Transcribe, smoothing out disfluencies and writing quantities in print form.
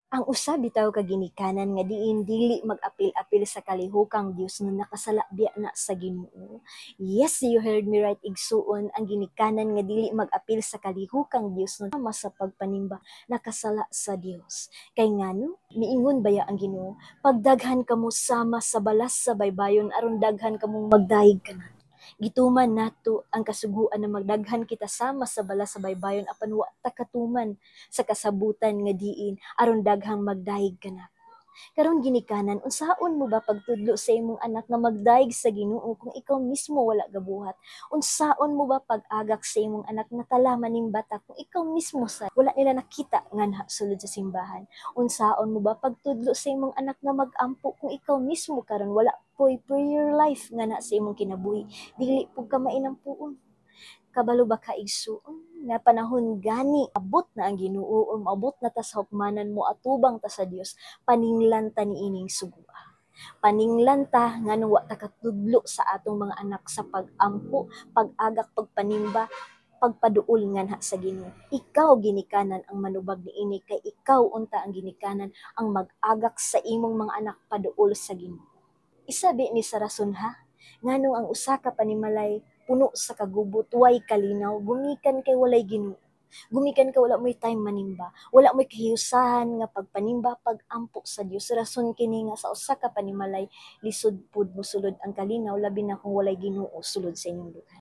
Ang usa bitaw ka ginikanan nga diin dili mag-apil-apil sa kalihukang Dios nga nakasalabya na sa Ginoo. Yes, you heard me right, igsuon ang ginikanan nga dili mag-apil sa kalihukang Dios nga sama sa pagpanimba nakasala sa Dios. Kay ngano miingon baya ang Ginoo, pagdaghan kamo sama sa balas sa baybayon aron daghan kamong magdayeg kanan. Gituman nato ang kasuguan na magdaghan kita sama sa bala sa baybayon apan wa ta katuman sa kasabutan nga diin aron daghang magdayeg kana. Karon ginikanan, unsaon mo ba pagtudlo sa imong anak nga magdayeg sa Ginoo kung ikaw mismo wala gabuhat? Unsaon mo ba pag-agak sa imong anak nga talaman ning bata kung ikaw mismo sa wala nila nakita nga sulod sa simbahan? Unsaon mo ba pagtudlo sa imong anak nga mag-ampo kung ikaw mismo karon wala po'y prayer life nga na sa imong kinabuhi, dili pud ka mainampuon. Kabalo ba ka igsuon nga panahon gani abot na ang Ginoo o maabot na ta sa hukmanan mo atubang ta sa Dios, paninglan ta niining sugua. Paninglan ta ngano wa ta katudlo sa atong mga anak sa pag-ampo, pag-agak, pagpanimba, pagpaduol nganha sa Ginoo. Ikaw ginikanan ang manubag niini kay ikaw unta ang ginikanan ang mag-agak sa imong mga anak paduol sa Ginoo. Isabi ni sa rason ha, ngano ang usa ka panimalay puno sa kagubot, way kalinaw, gumikan kay walay Ginoo. Gumikan ka wala mo'y time manimba, wala mo'y kahiusahan nga pagpanimba, pag-ampo sa Dios. Rason kini nga sa usa ka panimalay lisod pud mosulod ang kalinaw labi na kung walay Ginoo sulod sa inyong duha.